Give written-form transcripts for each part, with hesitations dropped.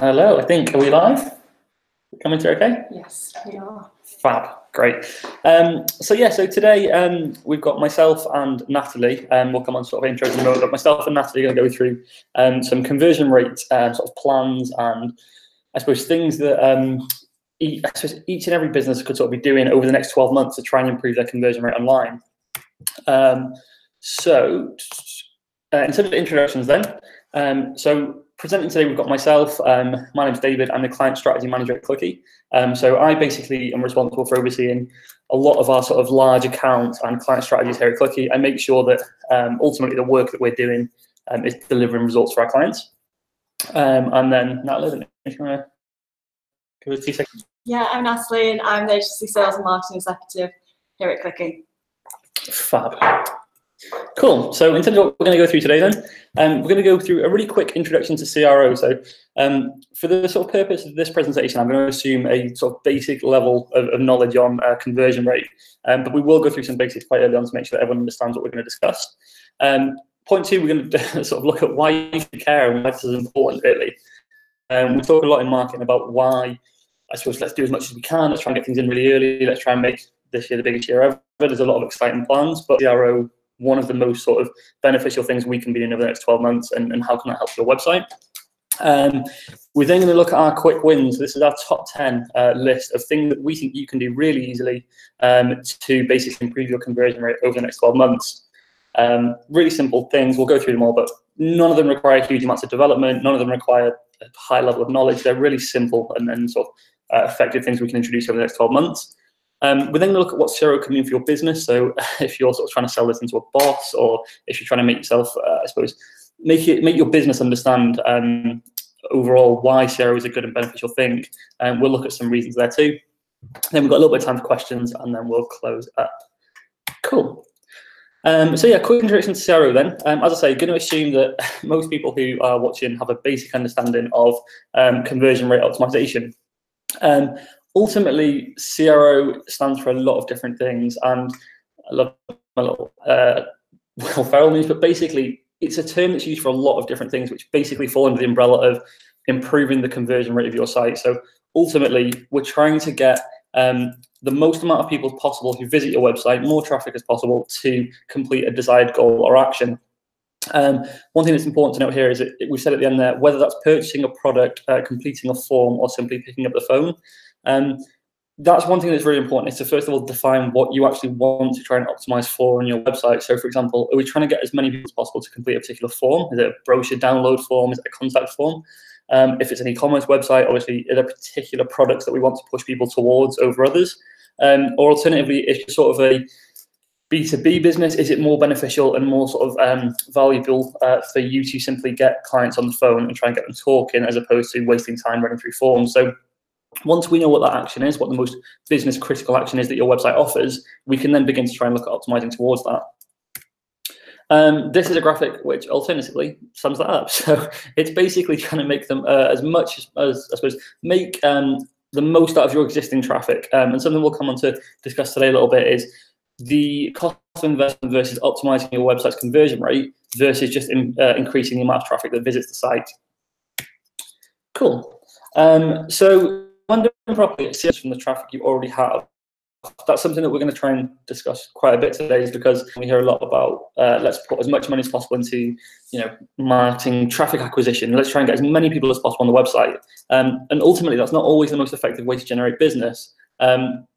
Hello, I think, are we live? Coming through okay? Yes, we are. Fab, great. So today we've got myself and Natalie, we'll come on sort of intro in a moment, but myself and Natalie are going to go through some conversion rate sort of plans and I suppose things that each and every business could sort of be doing over the next 12 months to try and improve their conversion rate online. In terms of introductions then, so presenting today, we've got myself, my name's David, I'm the Client Strategy Manager at Clicky. So I basically am responsible for overseeing a lot of our sort of large accounts and client strategies here at Clicky. I make sure that ultimately the work that we're doing is delivering results for our clients. And then Natalie, if you want to give us 2 seconds. Yeah, I'm Natalie and I'm the Agency Sales and Marketing Executive here at Clicky. Fab. Cool. So in terms of what we're going to go through today then, we're going to go through a really quick introduction to CRO. So for the sort of purpose of this presentation, I'm going to assume a sort of basic level of knowledge on conversion rate, but we will go through some basics quite early on to make sure that everyone understands what we're going to discuss. Point two, we're going to sort of look at why you should care and why this is important, really. We talk a lot in marketing about why, I suppose, let's do as much as we can. Let's try and get things in really early. Let's try and make this year the biggest year ever. There's a lot of exciting plans, but CRO, one of the most sort of beneficial things we can be doing over the next 12 months, and how can that help your website? We're then going to look at our quick wins. This is our top 10 list of things that we think you can do really easily to basically improve your conversion rate over the next 12 months. Really simple things. We'll go through them all, but none of them require huge amounts of development. None of them require a high level of knowledge. They're really simple and sort of effective things we can introduce over the next 12 months. We're then going to look at what CRO can mean for your business. So if you're sort of trying to sell this into a boss, or if you're trying to make yourself, I suppose, make your business understand overall why CRO is a good and beneficial thing. We'll look at some reasons there too. Then we've got a little bit of time for questions, and then we'll close up. Cool. So yeah, quick introduction to CRO then. As I say, going to assume that most people who are watching have a basic understanding of conversion rate optimization. Ultimately, CRO stands for a lot of different things, and I love my little Will Ferrell news, but basically it's a term that's used for a lot of different things, which basically fall under the umbrella of improving the conversion rate of your site. So ultimately, we're trying to get the most amount of people as possible who visit your website, more traffic as possible, to complete a desired goal or action. One thing that's important to note here is that we said at the end there, whether that's purchasing a product, completing a form, or simply picking up the phone. That's one thing that's really important, is to first of all define what you actually want to try and optimize for on your website. So for example, are we trying to get as many people as possible to complete a particular form? Is it a brochure download form? Is it a contact form? If it's an e-commerce website, obviously, are there particular products that we want to push people towards over others? Or alternatively, if you're sort of a B2B business, is it more beneficial and more sort of valuable for you to simply get clients on the phone and try and get them talking, as opposed to wasting time running through forms? So once we know what that action is, what the most business critical action is that your website offers, we can then begin to try and look at optimizing towards that. This is a graphic which alternatively sums that up. So it's basically trying to make them as much as, I suppose, make the most out of your existing traffic. And something we'll come on to discuss today a little bit is the cost of investment versus optimizing your website's conversion rate versus just increasing the amount of traffic that visits the site. Cool. So when doing properly, it sees from the traffic you already have. That's something that we're going to try and discuss quite a bit today, is because we hear a lot about let's put as much money as possible into marketing, traffic acquisition. Let's try and get as many people as possible on the website. And ultimately, that's not always the most effective way to generate business.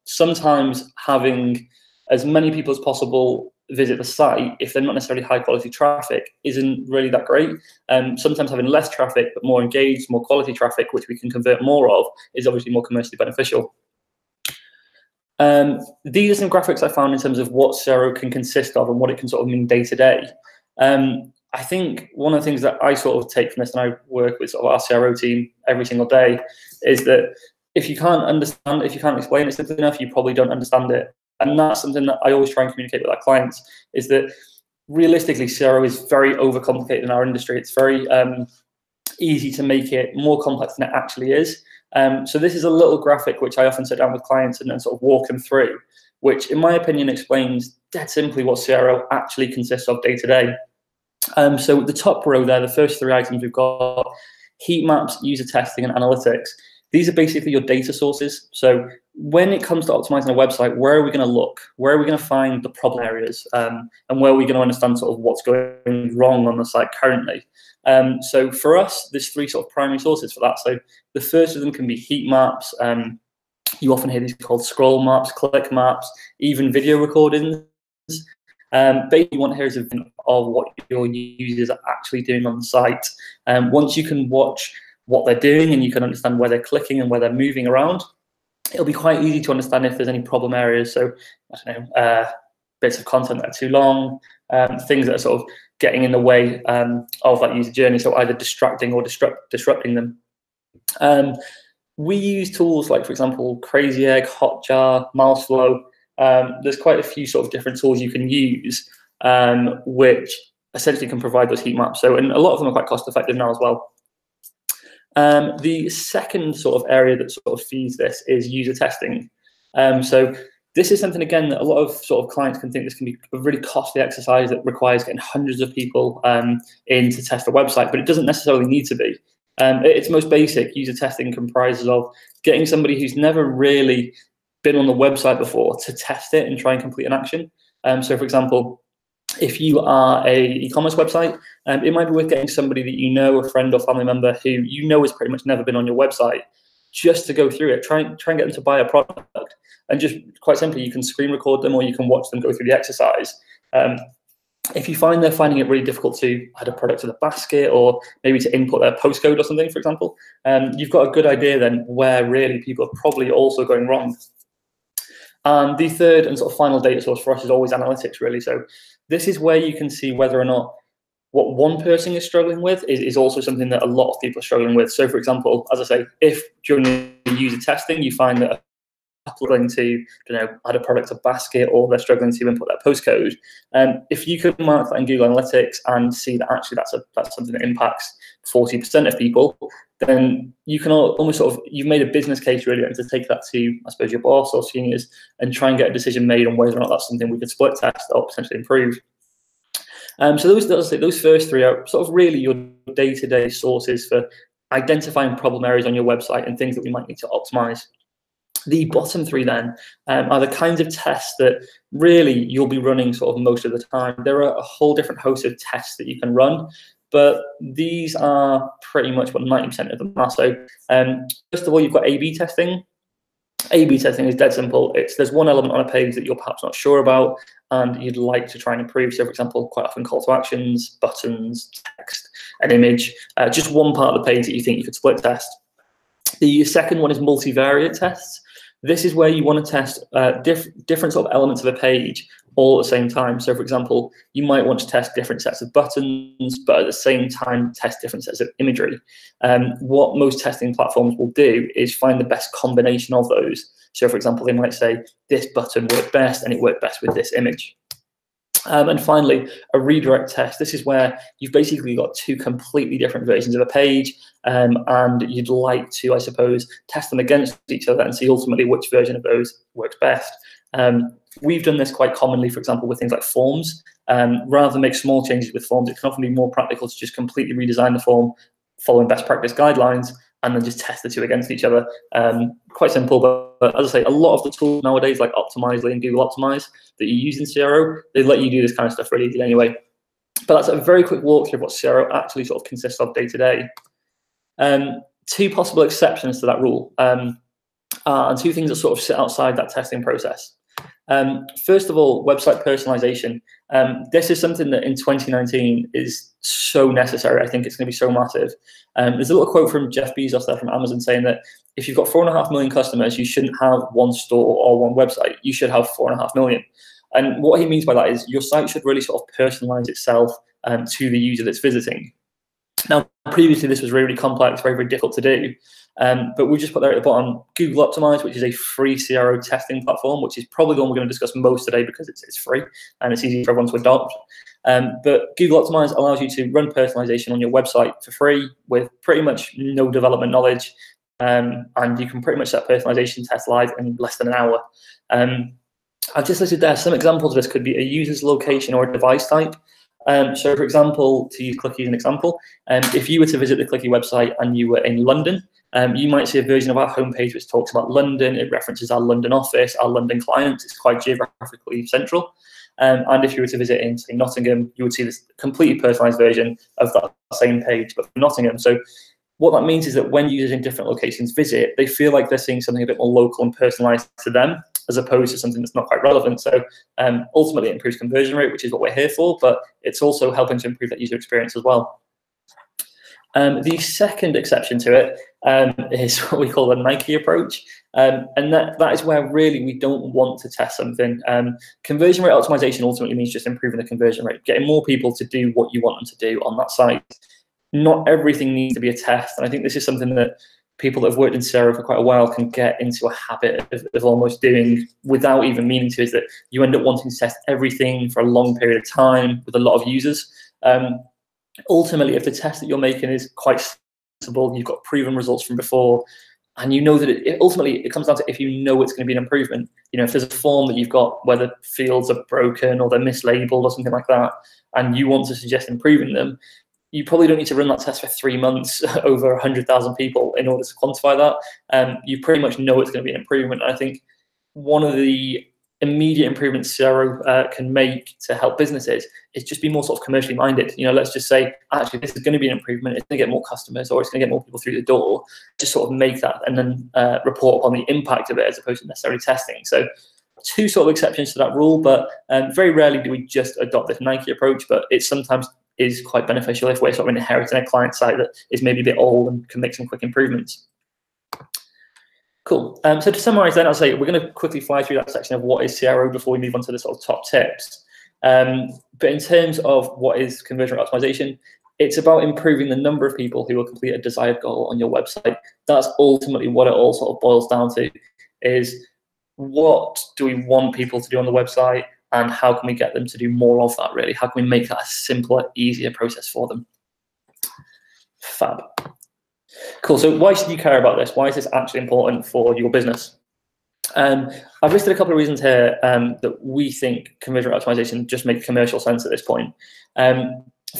Sometimes having as many people as possible visit the site, if they're not necessarily high quality traffic, isn't really that great. Sometimes having less traffic but more engaged, more quality traffic, which we can convert more of, is obviously more commercially beneficial. These are some graphics I found in terms of what CRO can consist of and what it can sort of mean day to day. I think one of the things that I sort of take from this, and I work with sort of our CRO team every single day, is that if you can't understand, if you can't explain it simply enough, you probably don't understand it. And that's something that I always try and communicate with our clients, is that realistically, CRO is very overcomplicated in our industry. It's very easy to make it more complex than it actually is. So this is a little graphic which I often sit down with clients and then sort of walk them through, which in my opinion explains dead simply what CRO actually consists of day to day. So the top row there, the first three items we've got, heat maps, user testing, and analytics. These are basically your data sources. So when it comes to optimizing a website, where are we going to look? Where are we going to find the problem areas? And where are we going to understand sort of what's going wrong on the site currently? So for us, there's three sort of primary sources for that. So the first of them can be heat maps. You often hear these called scroll maps, click maps, even video recordings. Basically, you want to hear is of what your users are actually doing on the site. Once you can watch what they're doing and you can understand where they're clicking and where they're moving around, it'll be quite easy to understand if there's any problem areas. So, I don't know, bits of content that are too long, things that are sort of getting in the way of that user journey, so either distracting or disrupting them. We use tools like, for example, Crazy Egg, Hotjar, Mouseflow. There's quite a few sort of different tools you can use, which essentially can provide those heat maps. So, and a lot of them are quite cost effective now as well. The second sort of area that sort of feeds this is user testing. So this is something, again, that a lot of sort of clients can think this can be a really costly exercise that requires getting hundreds of people in to test a website, but it doesn't necessarily need to be. At its most basic, user testing comprises of getting somebody who's never really been on the website before to test it and try and complete an action. So, for example, if you are a e-commerce website, it might be worth getting somebody that you know, a friend or family member who you know has pretty much never been on your website, just to go through it. Try and get them to buy a product, and just quite simply, you can screen record them or you can watch them go through the exercise. If you find they're finding it really difficult to add a product to the basket or maybe to input their postcode or something, for example, you've got a good idea then where really people are probably also going wrong. And the third and sort of final data source for us is always analytics, really. So this is where you can see whether or not what one person is struggling with is also something that a lot of people are struggling with. So, for example, as I say, if during the user testing you find that struggling to add a product to basket, or they're struggling to input their postcode, if you can mark that in Google Analytics and see that actually that's something that impacts 40% of people, then you can almost sort of, you've made a business case really, and to take that to, I suppose, your boss or seniors and try and get a decision made on whether or not that's something we could split test or potentially improve. So those first three are sort of really your day-to-day sources for identifying problem areas on your website and things that we might need to optimize. The bottom three then are the kinds of tests that really you'll be running sort of most of the time. There are a whole different host of tests that you can run, but these are pretty much what 90% of them are. So first of all, you've got A/B testing. A/B testing is dead simple. There's one element on a page that you're perhaps not sure about and you'd like to try and improve. So, for example, quite often call to actions, buttons, text, an image, just one part of the page that you think you could split test. The second one is multivariate tests. This is where you want to test different sort of elements of a page all at the same time. So, for example, you might want to test different sets of buttons, but at the same time test different sets of imagery. What most testing platforms will do is find the best combination of those. So, for example, they might say this button worked best and it worked best with this image. And finally, a redirect test. This is where you've basically got two completely different versions of a page, and you'd like to, I suppose, test them against each other and see ultimately which version of those works best. We've done this quite commonly, for example, with things like forms. Rather than make small changes with forms, it can often be more practical to just completely redesign the form following best practice guidelines and then just test the two against each other. Quite simple, but as I say, a lot of the tools nowadays, like Optimizely and Google Optimize, that you use in CRO, they let you do this kind of stuff really easily anyway. But that's a very quick walkthrough of what CRO actually sort of consists of day to day. Two possible exceptions to that rule, and two things that sort of sit outside that testing process. First of all, website personalization. This is something that in 2019 is so necessary. I think it's going to be so massive. There's a little quote from Jeff Bezos there from Amazon saying that if you've got 4.5 million customers, you shouldn't have one store or one website. You should have 4.5 million. And what he means by that is your site should really sort of personalize itself to the user that's visiting. Now, previously, this was really, really complex, very, very difficult to do. But we just put there at the bottom Google Optimize, which is a free CRO testing platform, which is probably the one we're going to discuss most today because it's free and it's easy for everyone to adopt. But Google Optimize allows you to run personalization on your website for free with pretty much no development knowledge. And you can pretty much set personalization tests live in less than an hour. I've just listed there some examples of this. Could be a user's location or a device type. So for example, to use Clicky as an example, if you were to visit the Clicky website and you were in London, you might see a version of our homepage which talks about London. It references our London office, our London clients. It's quite geographically central. And if you were to visit in, say, Nottingham, you would see this completely personalised version of that same page, but for Nottingham. So what that means is that when users in different locations visit, they feel like they're seeing something a bit more local and personalised to them, as opposed to something that's not quite relevant. So ultimately, it improves conversion rate, which is what we're here for, but it's also helping to improve that user experience as well. The second exception to it is what we call the Nike approach. And that is where really we don't want to test something. Conversion rate optimization ultimately means just improving the conversion rate, getting more people to do what you want them to do on that site. Not everything needs to be a test. And I think this is something that people that have worked in CRO for quite a while can get into a habit of almost doing without even meaning to, is that you end up wanting to test everything for a long period of time with a lot of users. Ultimately, if the test that you're making is quite sensible, you've got proven results from before, and you know that ultimately it comes down to if you know it's going to be an improvement. You know, if there's a form that you've got where the fields are broken or they're mislabeled or something like that, and you want to suggest improving them, you probably don't need to run that test for 3 months over 100,000 people in order to quantify that. You pretty much know it's going to be an improvement. And I think one of the immediate improvements CRO can make to help businesses is just be more sort of commercially minded. You know, let's just say, actually, this is going to be an improvement. It's going to get more customers, or it's going to get more people through the door. Just sort of make that and then report on the impact of it as opposed to necessarily testing. So 2 sort of exceptions to that rule, but very rarely do we just adopt this Nike approach, but it sometimes is quite beneficial if we're sort of inheriting a client site that is maybe a bit old and can make some quick improvements. Cool. So to summarize then, I'll say we're going to quickly fly through that section of what is CRO before we move on to the sort of top tips. But in terms of what is conversion rate optimization, it's about improving the number of people who will complete a desired goal on your website. That's ultimately what it all sort of boils down to, is what do we want people to do on the website and how can we get them to do more of that, really? How can we make that a simpler, easier process for them? Fab. Cool, so why should you care about this? Why is this actually important for your business? I've listed a couple of reasons here that we think conversion rate optimization just makes commercial sense at this point.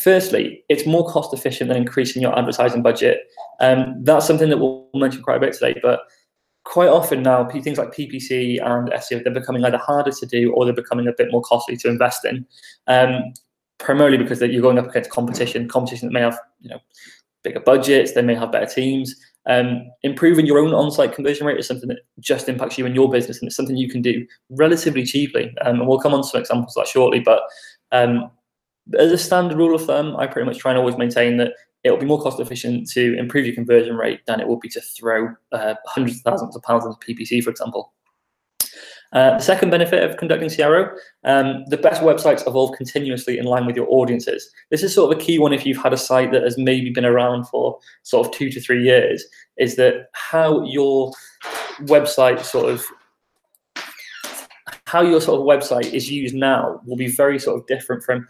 Firstly, it's more cost efficient than increasing your advertising budget. That's something that we'll mention quite a bit today, but quite often now, things like PPC and SEO, they're becoming either harder to do or they're becoming a bit more costly to invest in, primarily because you're going up against competition that may have, you know, bigger budgets, they may have better teams. Improving your own on-site conversion rate is something that just impacts you and your business, and it's something you can do relatively cheaply. And we'll come on to some examples of that shortly, but as a standard rule of thumb, I pretty much try and always maintain that it'll be more cost efficient to improve your conversion rate than it will be to throw hundreds of thousands of pounds into PPC, for example. The second benefit of conducting CRO, the best websites evolve continuously in line with your audiences. This is sort of a key one if you've had a site that has maybe been around for sort of 2 to 3 years, is that how your website website is used now will be very sort of different from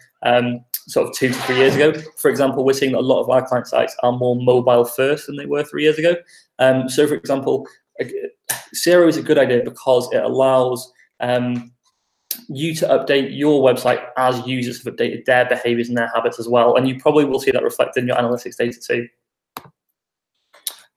sort of 2 to 3 years ago. For example, we're seeing that a lot of our client sites are more mobile first than they were 3 years ago. So for example, CRO is a good idea because it allows you to update your website as users have updated their behaviors and their habits as well. And you probably will see that reflected in your analytics data too.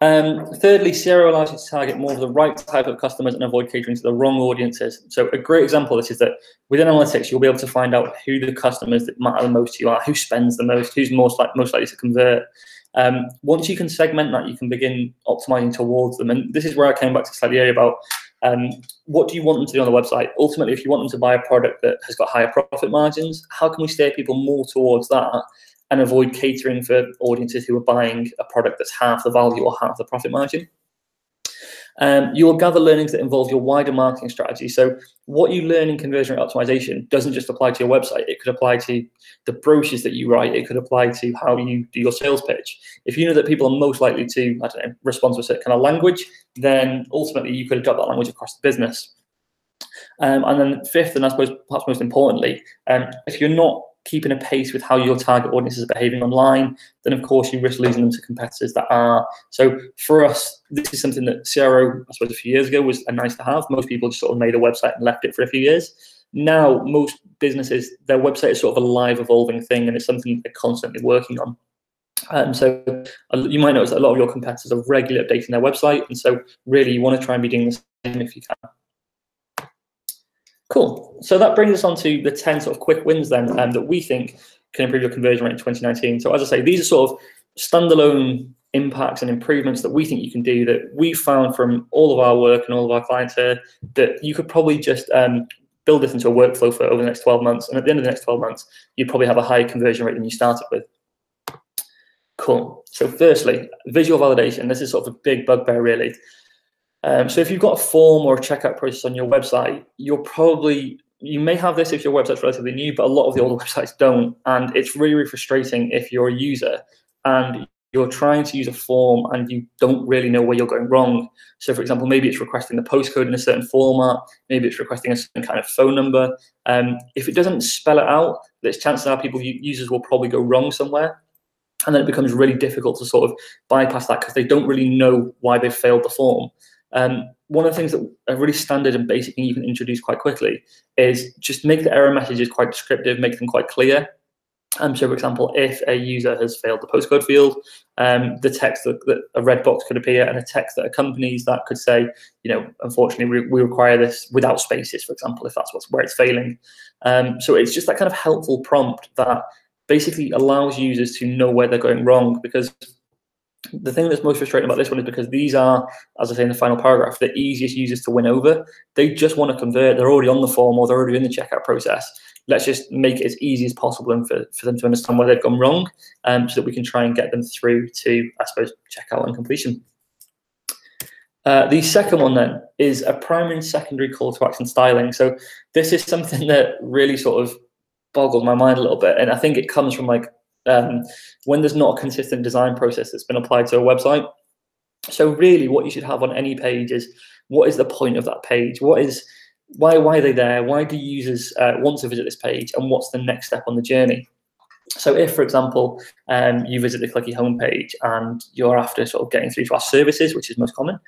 Thirdly, CRO allows you to target more of the right type of customers and avoid catering to the wrong audiences. So a great example of this is that within analytics, you'll be able to find out who the customers that matter the most to you are, who spends the most, who's most likely to convert. Once you can segment that, you can begin optimizing towards them. And this is where I came back to slightly earlier about what do you want them to do on the website? Ultimately, if you want them to buy a product that has got higher profit margins, how can we steer people more towards that and avoid catering for audiences who are buying a product that's half the value or half the profit margin? You will gather learnings that involve your wider marketing strategy. So what you learn in conversion rate optimization doesn't just apply to your website. It could apply to the brochures that you write. It could apply to how you do your sales pitch. If you know that people are most likely to, I don't know, respond to a certain kind of language, then ultimately you could adopt that language across the business. And then fifth, and I suppose perhaps most importantly, if you're not keeping a pace with how your target audiences are behaving online, then of course you risk losing them to competitors that are. So for us, this is something that CRO, I suppose a few years ago, was a nice to have. Most people just sort of made a website and left it for a few years. now most businesses, their website is sort of a live evolving thing, and it's something they're constantly working on. So you might notice that a lot of your competitors are regularly updating their website, and so really you want to try and be doing the same if you can. Cool. So that brings us on to the 10 sort of quick wins then that we think can improve your conversion rate in 2019. So as I say, these are sort of standalone impacts and improvements that we think you can do, that we found from all of our work and all of our clients here, that you could probably just build this into a workflow for over the next 12 months. And at the end of the next 12 months, you'd probably have a higher conversion rate than you started with. Cool. So firstly, visual validation. This is sort of a big bugbear, really. So if you've got a form or a checkout process on your website, you may have this if your website's relatively new, but a lot of the older websites don't. And it's really, really frustrating if you're a user and you're trying to use a form and you don't really know where you're going wrong. So for example, maybe it's requesting the postcode in a certain format, maybe it's requesting a certain kind of phone number. If it doesn't spell it out, there's chances are users will probably go wrong somewhere. And then it becomes really difficult to sort of bypass that because they don't really know why they've failed the form. One of the things that a really standard and basic thing you can introduce quite quickly is just make the error messages quite descriptive, make them quite clear. So for example, if a user has failed the postcode field, the text that a red box could appear, and a text that accompanies that could say, unfortunately, we require this without spaces, for example, if that's where it's failing. So it's just that kind of helpful prompt that basically allows users to know where they're going wrong, because the thing that's most frustrating about this one is because these are, as I say in the final paragraph, the easiest users to win over. They just want to convert. They're already on the form or they're already in the checkout process. Let's just make it as easy as possible and for them to understand where they've gone wrong, so that we can try and get them through to, I suppose, checkout and completion. The second one then is a primary and secondary call to action styling. So this is something that really sort of boggled my mind a little bit, and I think it comes from when there's not a consistent design process that's been applied to a website. So really what you should have on any page is, what is the point of that page? Why are they there? Why do users want to visit this page? And what's the next step on the journey? So if, for example, you visit the Clicky homepage and you're after sort of getting through to our services, which is most common,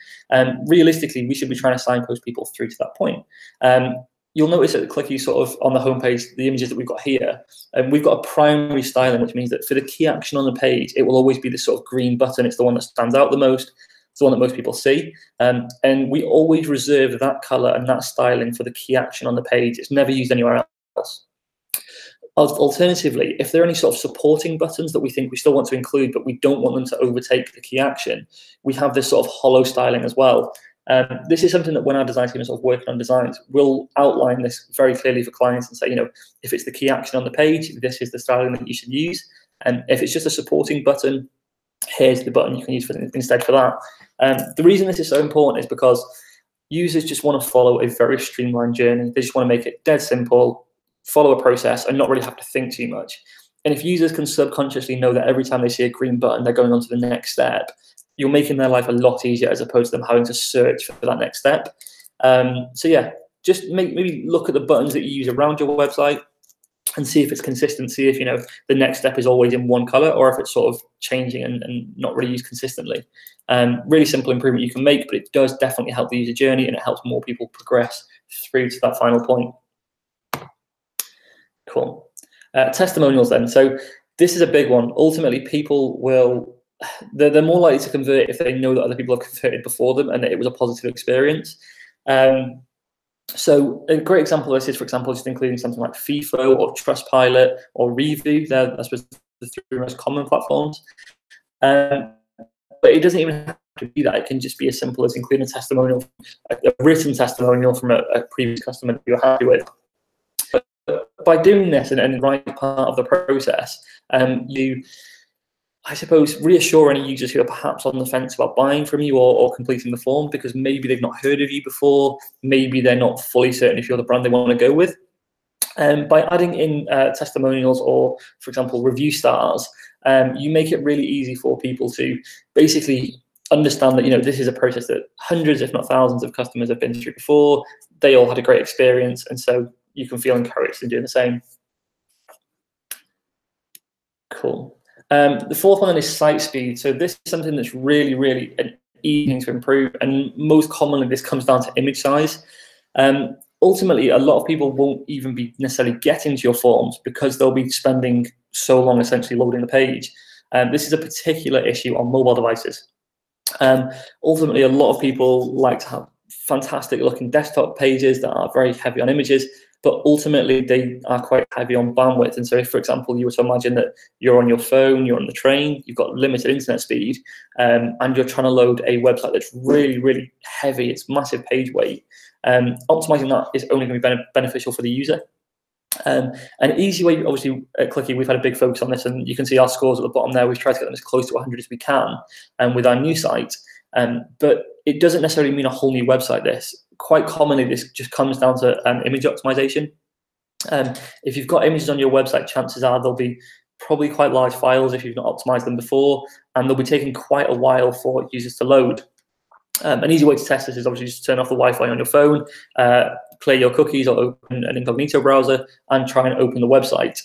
realistically, we should be trying to signpost people through to that point. You'll notice that the Clicky sort of on the homepage, the images that we've got here, we've got a primary styling, which means that for the key action on the page, it will always be this sort of green button. It's the one that stands out the most. It's the one that most people see. And we always reserve that color and that styling for the key action on the page. It's never used anywhere else. Alternatively, if there are any sort of supporting buttons that we think we still want to include, but we don't want them to overtake the key action, we have this sort of hollow styling as well. This is something that when our design team is sort of working on designs, we'll outline this very clearly for clients and say, if it's the key action on the page, this is the styling that you should use. And if it's just a supporting button, here's the button you can use instead for that. The reason this is so important is because users just want to follow a very streamlined journey. They just want to make it dead simple, follow a process, and not really have to think too much. And if users can subconsciously know that every time they see a green button, they're going on to the next step, you're making their life a lot easier as opposed to them having to search for that next step. So yeah, just maybe look at the buttons that you use around your website and see if it's consistent. See if the next step is always in one color, or if it's sort of changing and not really used consistently. Really simple improvement you can make, but it does definitely help the user journey, and it helps more people progress through to that final point. Cool. Testimonials then. So this is a big one. Ultimately, people they're more likely to convert if they know that other people have converted before them and that it was a positive experience. So a great example of this is, for example, just including something like FIFO or Trustpilot or Review. They're, I suppose, the three most common platforms. But it doesn't even have to be that. It can just be as simple as including a testimonial, a written testimonial from a previous customer that you're happy with. But by doing this and the right part of the process, you, I suppose, reassure any users who are perhaps on the fence about buying from you or completing the form, because maybe they've not heard of you before, maybe they're not fully certain if you're the brand they want to go with. By adding in testimonials or, for example, review stars, you make it really easy for people to basically understand that this is a process that hundreds, if not thousands, of customers have been through before. They all had a great experience, and so you can feel encouraged in doing the same. Cool. The fourth one then is site speed. So this is something that's really, really easy to improve, and most commonly this comes down to image size. ultimately, a lot of people won't even be necessarily getting to your forms because they'll be spending so long essentially loading the page. This is a particular issue on mobile devices. Ultimately, a lot of people like to have fantastic looking desktop pages that are very heavy on images, but ultimately they are quite heavy on bandwidth. And so if, for example, you were to imagine that you're on your phone, you're on the train, you've got limited internet speed, and you're trying to load a website that's really, really heavy, it's massive page weight, optimizing that is only going to be beneficial for the user. An easy way, obviously, at Clicky, we've had a big focus on this, and you can see our scores at the bottom there. We've tried to get them as close to 100 as we can with our new site. But it doesn't necessarily mean a whole new website, this. Quite commonly, this just comes down to image optimization. If you've got images on your website, chances are they'll be probably quite large files if you've not optimized them before, and they'll be taking quite a while for users to load. An easy way to test this is obviously just turn off the Wi-Fi on your phone, clear your cookies or open an incognito browser and try and open the website.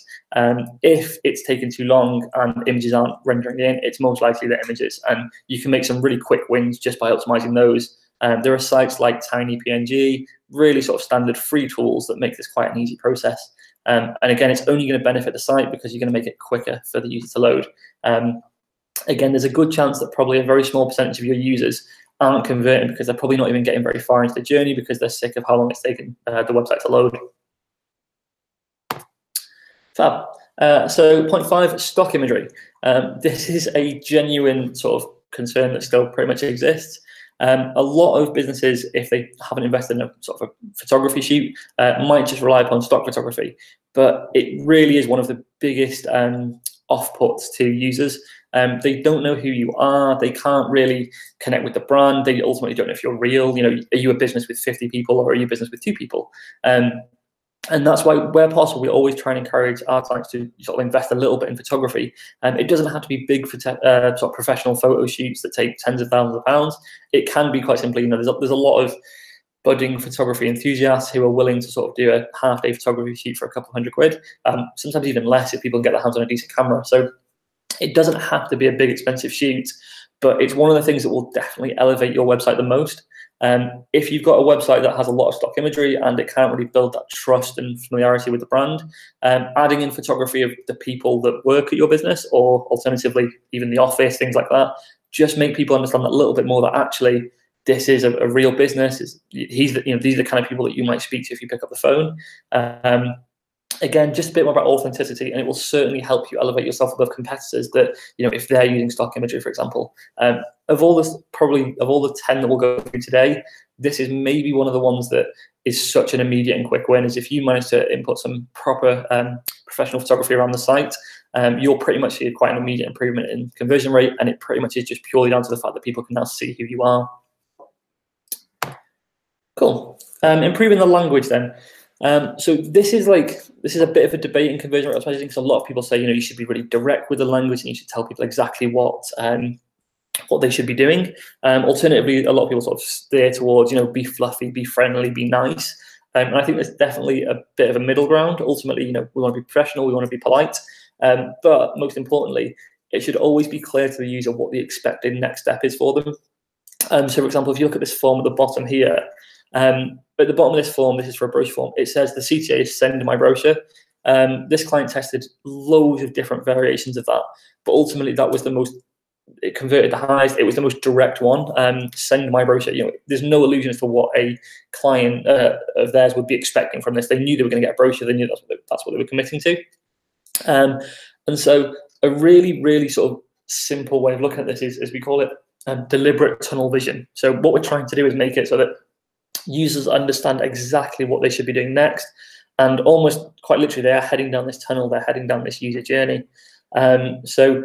If it's taken too long and images aren't rendering in, it's most likely the images, and you can make some really quick wins just by optimizing those. There are sites like TinyPNG, really sort of standard free tools that make this quite an easy process. And again, it's only going to benefit the site because you're going to make it quicker for the user to load. Again, there's a good chance that probably a very small percentage of your users aren't converting because they're probably not even getting very far into the journey because they're sick of how long it's taken the website to load. Fab. So point 5, stock imagery. This is a genuine sort of concern that still pretty much exists. A lot of businesses, if they haven't invested in a sort of a photography shoot, might just rely upon stock photography. But it really is one of the biggest off-puts to users. They don't know who you are. They can't really connect with the brand. They ultimately don't know if you're real. You know, are you a business with 50 people or are you a business with 2 people? And that's why, where possible, we always try and encourage our clients to sort of invest a little bit in photography. It doesn't have to be big sort of professional photo shoots that take tens of thousands of pounds. It can be quite simply, you know, there's a lot of budding photography enthusiasts who are willing to sort of do a half-day photography shoot for a couple £100, sometimes even less if people can get their hands on a decent camera. So it doesn't have to be a big expensive shoot, but it's one of the things that will definitely elevate your website the most. If you've got a website that has a lot of stock imagery and it can't really build that trust and familiarity with the brand, adding in photography of the people that work at your business, or alternatively even the office, things like that, just make people understand that a little bit more, that actually this is a real business. These are the kind of people that you might speak to if you pick up the phone. Again, just a bit more about authenticity, and it will certainly help you elevate yourself above competitors that, you know, if they're using stock imagery, for example. Of all the 10 that we'll go through today, this is maybe one of the ones that is such an immediate and quick win. Is if you manage to input some proper professional photography around the site, you'll pretty much see quite an immediate improvement in conversion rate, and it pretty much is just purely down to the fact that people can now see who you are. Cool. Improving the language then. So this is a bit of a debate in conversion rate optimizing, because a lot of people say, you know, you should be really direct with the language and you should tell people exactly what they should be doing. Alternatively, a lot of people sort of steer towards, you know, be fluffy, be friendly, be nice. And I think there's definitely a bit of a middle ground. Ultimately, you know, we want to be professional, we want to be polite, but most importantly, it should always be clear to the user what the expected next step is for them. So, for example, if you look at this form at the bottom here, at the bottom of this form, this is for a brochure form, it says the CTAS send my brochure. This client tested loads of different variations of that, but ultimately that was the most, it converted the highest, it was the most direct one. Send my brochure. You know, there's no illusion as to what a client of theirs would be expecting from this. They knew they were going to get a brochure. They knew that's what they were committing to. And so a really, really sort of simple way of looking at this is, as we call it, deliberate tunnel vision. So what we're trying to do is make it so that users understand exactly what they should be doing next, and almost quite literally they are heading down this tunnel, they're heading down this user journey. So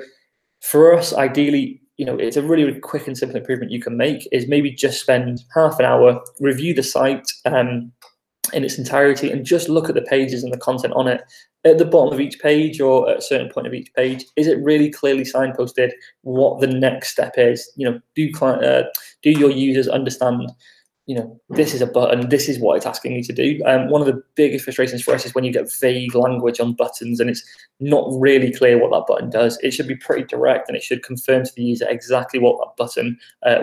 for us, ideally, you know, it's a really, really quick and simple improvement you can make is maybe just spend half an hour, review the site in its entirety, and just look at the pages and the content on it. At the bottom of each page or at a certain point of each page, is it really clearly signposted what the next step is? You know, do your users understand, you know, this is a button, this is what it's asking you to do? One of the biggest frustrations for us is when you get vague language on buttons and it's not really clear what that button does. It should be pretty direct, and it should confirm to the user exactly what that button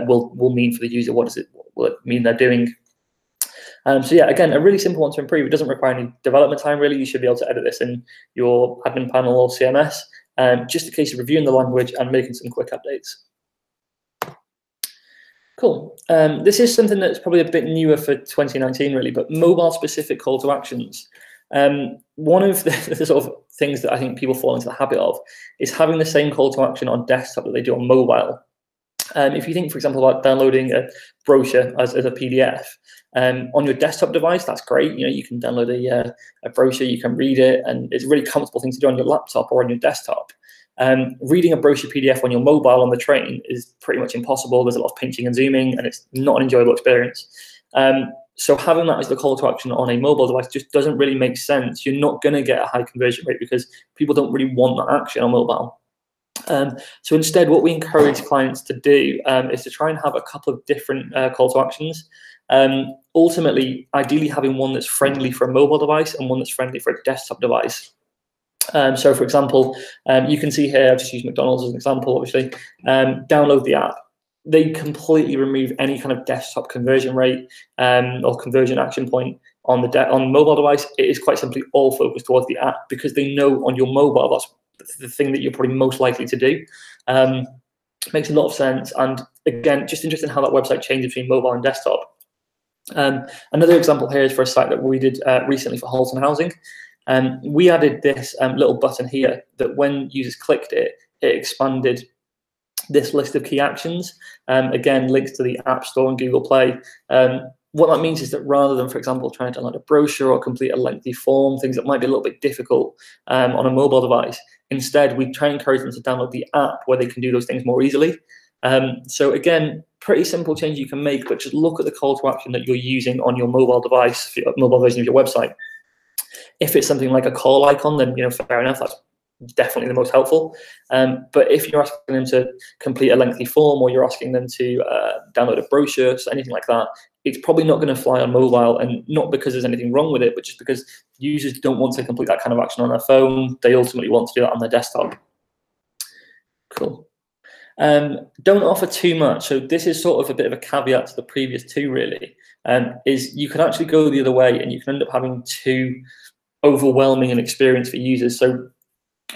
will mean for the user. What will it mean they're doing? So yeah, again, a really simple one to improve. It doesn't require any development time, really. You should be able to edit this in your admin panel or CMS. Just a case of reviewing the language and making some quick updates. Cool. This is something that's probably a bit newer for 2019, really, but mobile-specific call to actions. One of the sort of things that I think people fall into the habit of is having the same call to action on desktop that they do on mobile. If you think, for example, about downloading a brochure as a PDF on your desktop device, that's great. You know, you can download a brochure, you can read it, and it's a really comfortable thing to do on your laptop or on your desktop. Reading a brochure PDF on your mobile on the train is pretty much impossible. There's a lot of pinching and zooming, and it's not an enjoyable experience. So having that as the call to action on a mobile device just doesn't really make sense. You're not going to get a high conversion rate because people don't really want that action on mobile. So instead, what we encourage clients to do is to try and have a couple of different call to actions. Ultimately, ideally having one that's friendly for a mobile device and one that's friendly for a desktop device. So for example, you can see here, I've just used McDonald's as an example, obviously, download the app. They completely remove any kind of desktop conversion rate or conversion action point on the mobile device. It is quite simply all focused towards the app because they know on your mobile that's the thing that you're probably most likely to do. Makes a lot of sense. And again, just interesting how that website changes between mobile and desktop. Another example here is for a site that we did recently for Halton Housing. We added this little button here that when users clicked it, it expanded this list of key actions. Again, links to the App Store and Google Play. What that means is that rather than, for example, trying to download a brochure or complete a lengthy form, things that might be a little bit difficult on a mobile device, instead, we try and encourage them to download the app where they can do those things more easily. So again, pretty simple change you can make, but just look at the call to action that you're using on your mobile device, your mobile version of your website. If it's something like a call icon, then fair enough, that's definitely the most helpful. But if you're asking them to complete a lengthy form or you're asking them to download a brochure, so anything like that, it's probably not going to fly on mobile, and not because there's anything wrong with it, but just because users don't want to complete that kind of action on their phone. They ultimately want to do that on their desktop. Cool. Don't offer too much. So this is sort of a bit of a caveat to the previous two, really, is you can actually go the other way and you can end up having too overwhelming an experience for users. So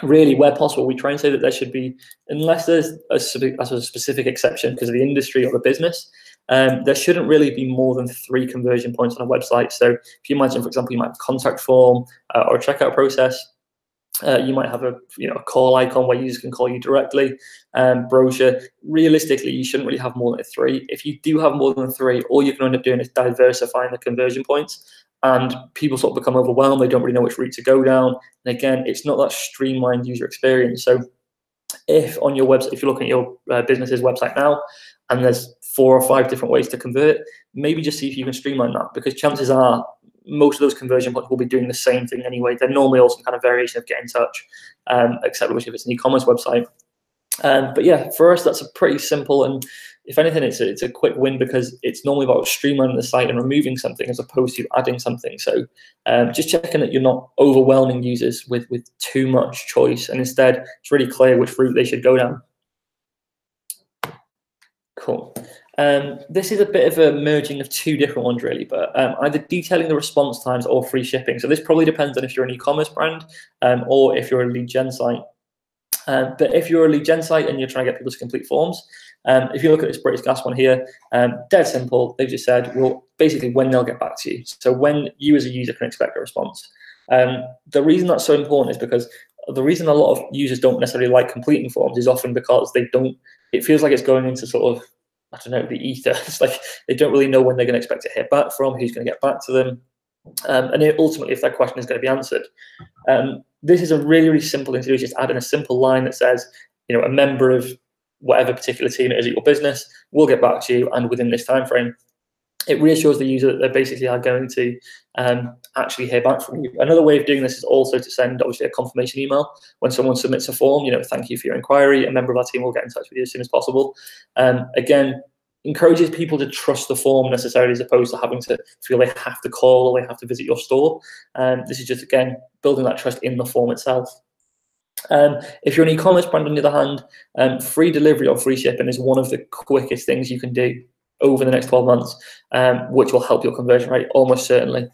really, where possible, we try and say that there should be, unless there's a specific exception because of the industry or the business, there shouldn't really be more than 3 conversion points on a website. So if you imagine, for example, you might have a contact form or a checkout process. You might have a call icon where users can call you directly. Brochure. Realistically, you shouldn't really have more than 3. If you do have more than 3, all you can end up doing is diversifying the conversion points, and people sort of become overwhelmed. They don't really know which route to go down. And again, it's not that streamlined user experience. So if on your website, if you're looking at your business's website now, and there's 4 or 5 different ways to convert, maybe just see if you can streamline that, because chances are most of those conversion points will be doing the same thing anyway. They're normally also some kind of variation of get in touch, except if it's an e-commerce website. But yeah, for us, that's a pretty simple, and if anything, it's a quick win because it's normally about streamlining the site and removing something as opposed to adding something. So just checking that you're not overwhelming users with too much choice, and instead it's really clear which route they should go down. Cool. This is a bit of a merging of 2 different ones, really, but either detailing the response times or free shipping. So this probably depends on if you're an e-commerce brand or if you're a lead gen site. But if you're a lead gen site and you're trying to get people to complete forms, if you look at this British Gas one here, dead simple. They've just said, well, basically when they'll get back to you. So when you as a user can expect a response. The reason that's so important is because the reason a lot of users don't necessarily like completing forms is often because it feels like it's going into sort of, I don't know, the ether. It's like they don't really know when they're going to expect to hear back from, who's going to get back to them, and ultimately if their question is going to be answered. This is a really, really simple thing to do. Just add in a simple line that says, a member of whatever particular team it is at your business will get back to you, and within this time frame. It reassures the user that they basically are going to actually hear back from you. Another way of doing this is also to send, obviously, a confirmation email when someone submits a form. Thank you for your inquiry. A member of our team will get in touch with you as soon as possible. Again, encourages people to trust the form necessarily, as opposed to having to feel they have to call or they have to visit your store. This is just, again, building that trust in the form itself. If you're an e-commerce brand, on the other hand, free delivery or free shipping is one of the quickest things you can do over the next 12 months, which will help your conversion rate almost certainly.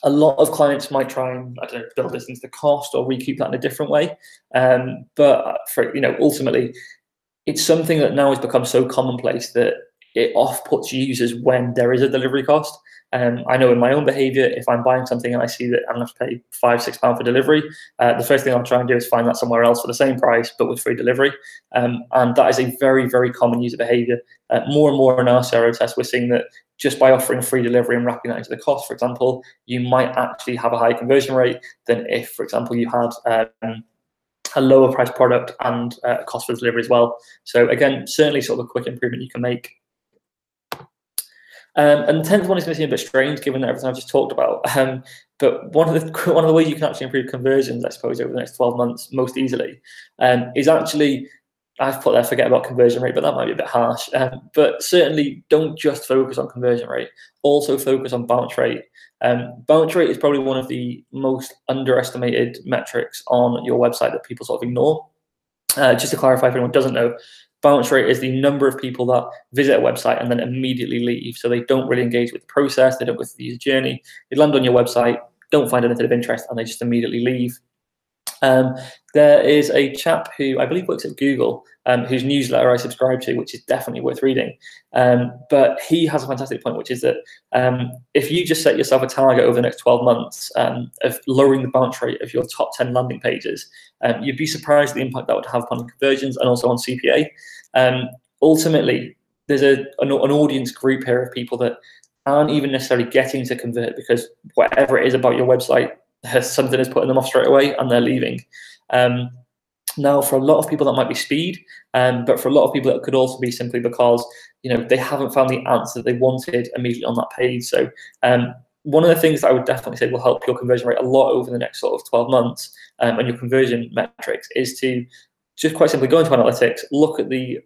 A lot of clients might try and, I don't know, build this into the cost or recoup that in a different way. But for, ultimately, it's something that now has become so commonplace that it off-puts users when there is a delivery cost. I know in my own behavior, if I'm buying something and I see that I'm going to have to pay £5–6 for delivery, the first thing I'll try and do is find that somewhere else for the same price, but with free delivery. And that is a very, very common user behavior. More and more in our CRO test, we're seeing that just by offering free delivery and wrapping that into the cost, for example, you might actually have a higher conversion rate than if, for example, you had a lower price product and cost for delivery as well. So again, certainly sort of a quick improvement you can make. And the 10th one is going to seem a bit strange given everything I've just talked about. But one of the ways you can actually improve conversions, I suppose, over the next 12 months most easily is actually, I've put there forget about conversion rate, but that might be a bit harsh. But certainly don't just focus on conversion rate, also focus on bounce rate. Bounce rate is probably one of the most underestimated metrics on your website that people sort of ignore. Just to clarify, if anyone doesn't know, bounce rate is the number of people that visit a website and then immediately leave. So they don't really engage with the process, they don't go through the user journey, they land on your website, don't find anything of interest, and they just immediately leave. There is a chap who I believe works at Google, whose newsletter I subscribe to, which is definitely worth reading. But he has a fantastic point, which is that if you just set yourself a target over the next 12 months of lowering the bounce rate of your top 10 landing pages, you'd be surprised at the impact that would have upon conversions and also on CPA. Ultimately, there's an audience group here of people that aren't even necessarily getting to convert because whatever it is about your website, something is putting them off straight away and they're leaving. Now, for a lot of people, that might be speed, but for a lot of people, it could also be simply because they haven't found the answer they wanted immediately on that page. So one of the things that I would definitely say will help your conversion rate a lot over the next sort of 12 months and your conversion metrics is to just quite simply go into analytics, look at the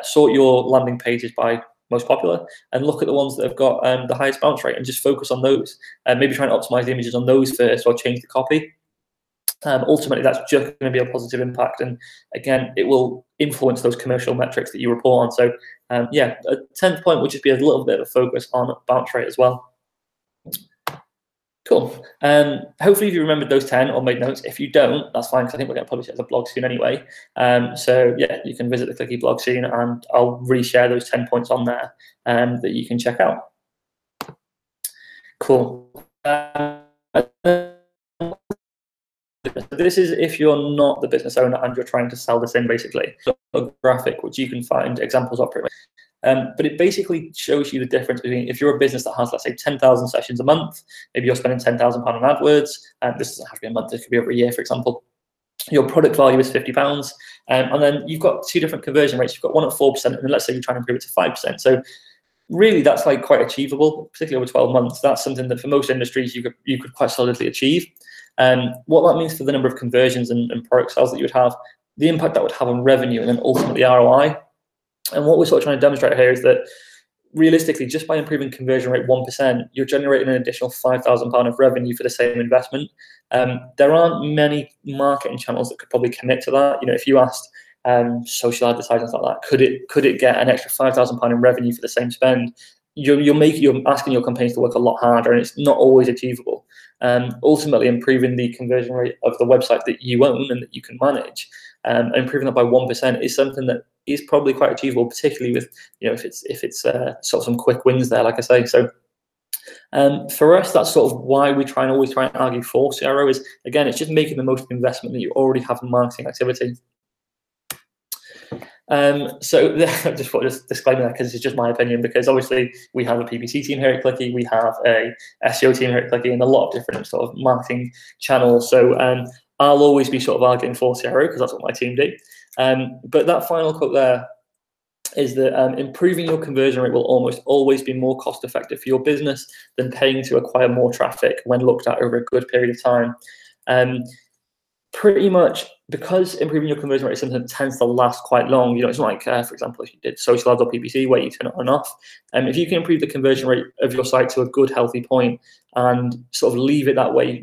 sort your landing pages by most popular, and look at the ones that have got the highest bounce rate and just focus on those. Maybe try and optimize the images on those first or change the copy. Ultimately, that's just going to be a positive impact. And again, it will influence those commercial metrics that you report on. So yeah, a 10th point would just be a little bit of a focus on bounce rate as well. Cool. Hopefully you remembered those 10 or made notes. If you don't, that's fine, because I think we're going to publish it as a blog soon anyway. So yeah, you can visit the Clicky blog soon and I'll reshare those 10 points on there that you can check out. Cool. This is if you're not the business owner and you're trying to sell this in, basically. So a graphic which you can find examples of pretty much. But it basically shows you the difference between if you're a business that has, let's say, 10,000 sessions a month, maybe you're spending £10,000 on AdWords, and this doesn't have to be a month, this could be over a year, for example. Your product value is £50, and then you've got two different conversion rates. You've got one at 4%, and then let's say you're trying to improve it to 5%. So really, that's like quite achievable, particularly over 12 months. That's something that for most industries you could quite solidly achieve. What that means for the number of conversions and product sales that you would have, the impact that would have on revenue, and then ultimately ROI. And what we're sort of trying to demonstrate here is that realistically, just by improving conversion rate 1%, you're generating an additional £5,000 of revenue for the same investment. There aren't many marketing channels that could probably commit to that. If you asked social advertising, like that, could it get an extra £5,000 in revenue for the same spend? You're asking your companies to work a lot harder, and it's not always achievable. Ultimately, improving the conversion rate of the website that you own and that you can manage, and improving that by 1% is something that is probably quite achievable, particularly with if it's sort of some quick wins there, like I say. So for us, that's sort of why we always try and argue for CRO is, again, it's just making the most investment that you already have in marketing activity. So just disclaimer that, because it's just my opinion, because obviously we have a PPC team here at Clicky, we have a SEO team here at Clicky, and a lot of different sort of marketing channels. So I'll always be sort of arguing for CRO because that's what my team do. But that final quote there is that improving your conversion rate will almost always be more cost effective for your business than paying to acquire more traffic when looked at over a good period of time. Pretty much because improving your conversion rate is something that tends to last quite long. It's not like, for example, if you did social ads or PPC where you turn it on and off. If you can improve the conversion rate of your site to a good, healthy point and sort of leave it that way,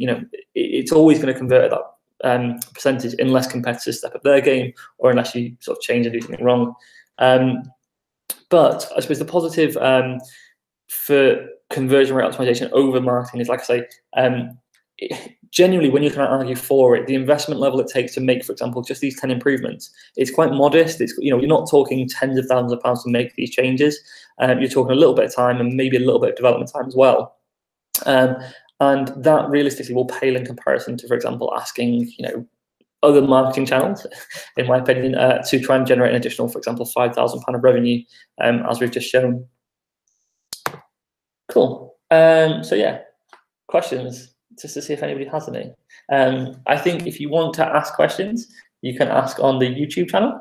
it's always going to convert at that percentage unless competitors step up their game or unless you sort of change and do something wrong. But I suppose the positive for conversion rate optimization over marketing is, like I say, genuinely, when you're trying to argue for it, the investment level it takes to make, for example, just these 10 improvements, it's quite modest. It's, you know, you're not talking tens of thousands of pounds to make these changes. You're talking a little bit of time and maybe a little bit of development time as well. And that realistically will pale in comparison to, for example, asking, you know, other marketing channels, in my opinion, to try and generate an additional, for example, £5,000 of revenue, as we've just shown. Cool. So yeah, questions, just to see if anybody has any. I think if you want to ask questions, you can ask on the YouTube channel,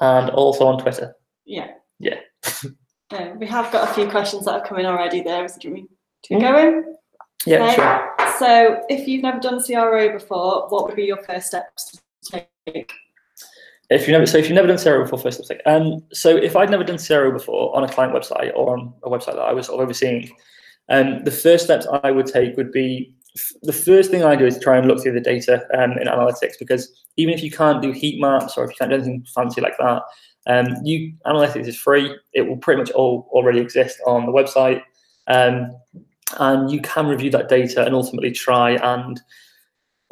and also on Twitter. Yeah. We have got a few questions that have come in already there. Do you want me to go in? Yeah, sure. So if you've never done CRO before, what would be your first steps to take? If you've never done CRO before, first steps. So if I'd never done CRO before on a client website or on a website that I was sort of overseeing, the first steps I would take would be, the first thing I do is try and look through the data in analytics, because even if you can't do heat maps or if you can't do anything fancy like that, analytics is free. It will pretty much already exist on the website, and you can review that data and ultimately try and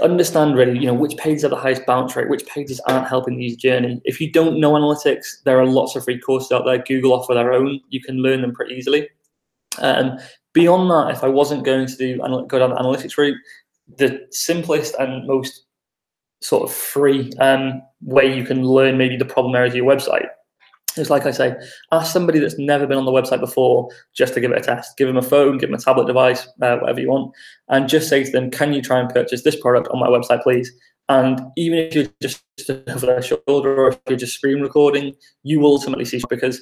understand really, you know, which pages have the highest bounce rate, which pages aren't helping the user journey. If you don't know analytics, there are lots of free courses out there. Google offer their own. You can learn them pretty easily. Beyond that, if I wasn't going to go down the analytics route, the simplest and most sort of free way you can learn maybe the problem areas of your website is, like I say, ask somebody that's never been on the website before just to give it a test. Give them a phone, give them a tablet device, whatever you want, and just say to them, can you try and purchase this product on my website, please? And even if you're just over their shoulder or if you're just screen recording, you will ultimately see, because,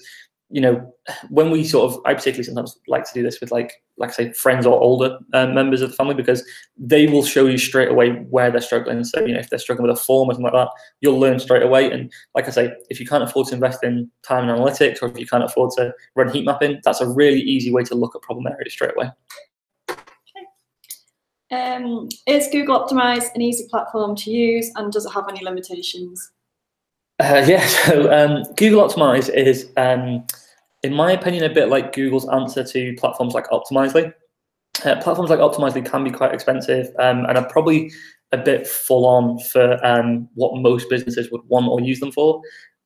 you know, when we sort of, I particularly sometimes like to do this with like I say, friends or older members of the family, because they will show you straight away where they're struggling. So, you know, if they're struggling with a form or something like that, you'll learn straight away. And like I say, if you can't afford to invest in time and analytics, or if you can't afford to run heat mapping, that's a really easy way to look at problem areas straight away. Okay. Is Google Optimize an easy platform to use, and does it have any limitations? Yeah, so Google Optimize is, in my opinion, a bit like Google's answer to platforms like Optimizely. Platforms like Optimizely can be quite expensive and are probably a bit full on for what most businesses would want or use them for.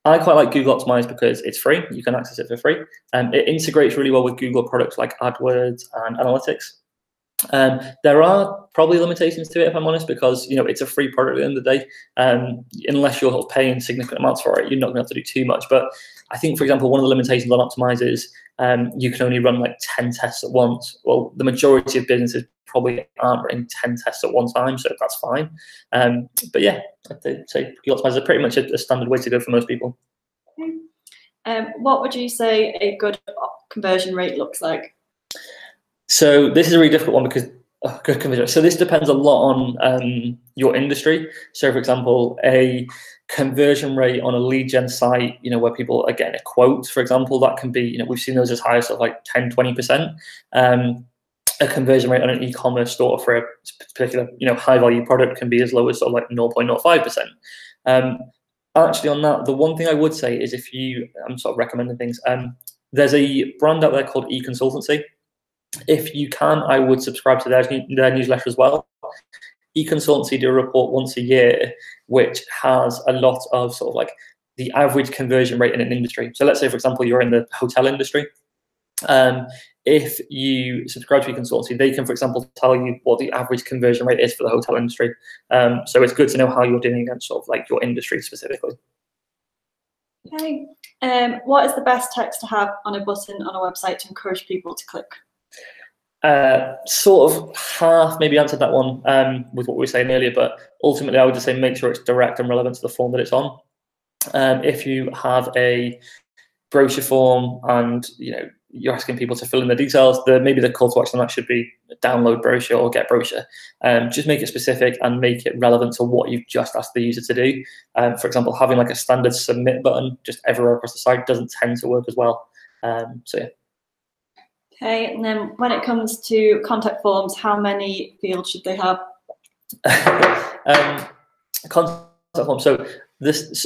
I quite like Google Optimize because it's free. You can access it for free. It integrates really well with Google products like AdWords and Analytics. There are probably limitations to it, if I'm honest, because, you know, it's a free product at the end of the day. Unless you're paying significant amounts for it, you're not going to have to do too much. But I think, for example, one of the limitations on Optimize is you can only run like 10 tests at once. Well, the majority of businesses probably aren't running 10 tests at one time, so that's fine. But yeah, I'd say Google Optimize is pretty much a standard way to go for most people. What would you say a good conversion rate looks like? So this is a really difficult one because good conversion. So this depends a lot on your industry. So, for example, a conversion rate on a lead gen site, you know, where people are getting a quote, for example, that can be, you know, we've seen those as high as sort of like 10–20%. A conversion rate on an e-commerce store for a particular, you know, high value product can be as low as sort of like 0.05%. Actually, on that, the one thing I would say is, if you, I'm sort of recommending things. There's a brand out there called eConsultancy. If you can, I would subscribe to their newsletter as well. eConsultancy do a report once a year, which has a lot of sort of like the average conversion rate in an industry. So let's say, for example, you're in the hotel industry. If you subscribe to eConsultancy, they can, for example, tell you what the average conversion rate is for the hotel industry. So it's good to know how you're doing against sort of like your industry specifically. Okay. What is the best text to have on a button on a website to encourage people to click? Sort of half maybe answered that one with what we were saying earlier, but ultimately I would just say make sure it's direct and relevant to the form that it's on. If you have a brochure form and, you know, you're asking people to fill in the details, maybe the call to action on that should be download brochure or get brochure. Just make it specific and make it relevant to what you've just asked the user to do. For example, having like a standard submit button just everywhere across the site doesn't tend to work as well. So yeah. Okay, and then when it comes to contact forms, how many fields should they have? Contact forms. So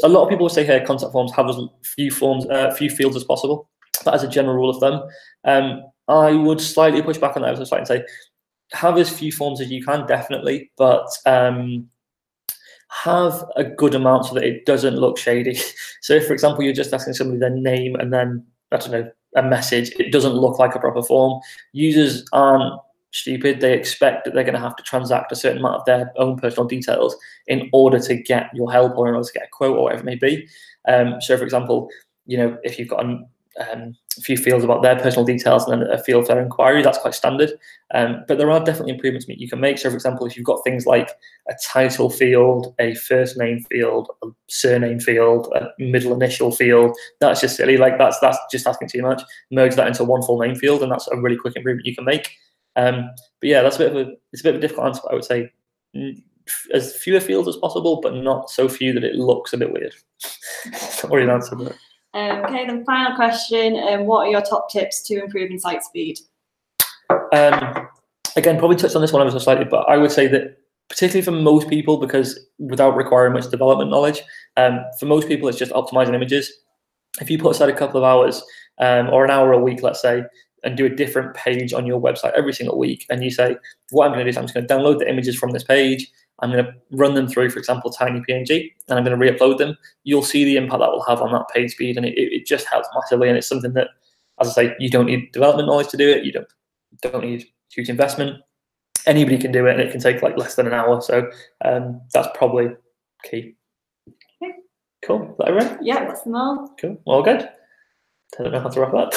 a lot of people will say here contact forms have as few fields as possible. That is a general rule of thumb. I would slightly push back on that. I would slightly say, have as few forms as you can, definitely, but have a good amount so that it doesn't look shady. So if, for example, you're just asking somebody their name and then, I don't know, a message, it doesn't look like a proper form. Users aren't stupid. They expect that they're going to have to transact a certain amount of their own personal details in order to get your help or in order to get a quote or whatever it may be. So, for example, if you've got a few fields about their personal details and then a field for their inquiry, that's quite standard. But there are definitely improvements you can make. So, for example, if you've got things like a title field, a first name field, a surname field, a middle initial field, that's just silly. Like that's just asking too much. Merge that into one full name field, and that's a really quick improvement you can make. But yeah, it's a bit of a difficult answer. But I would say as fewer fields as possible, but not so few that it looks a bit weird. Not really an answer, but. Okay, then final question. What are your top tips to improving site speed? Again, probably touched on this one ever so slightly, but I would say that particularly for most people, because without requiring much development knowledge, for most people it's just optimizing images. If you put aside a couple of hours or an hour a week, let's say, and do a different page on your website every single week, and you say, what I'm going to do is I'm just going to download the images from this page, I'm going to run them through, for example, tiny PNG, and I'm going to re-upload them, you'll see the impact that will have on that page speed, and it just helps massively. And it's something that, as I say, you don't need development knowledge to do it. You don't need huge investment. Anybody can do it, and it can take like less than an hour. So that's probably key. Okay. Cool. Is that everyone? Yeah, that's them all. Cool. All good. I don't know how to wrap up.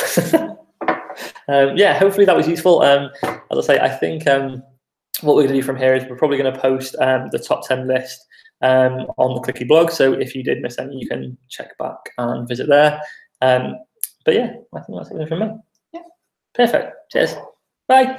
Yeah, hopefully that was useful. As I say, I think what we're going to do from here is we're probably going to post the top 10 list on the Clicky blog. So if you did miss any, you can check back and visit there. But yeah, I think that's everything from me. Yeah. Perfect. Cheers. Bye.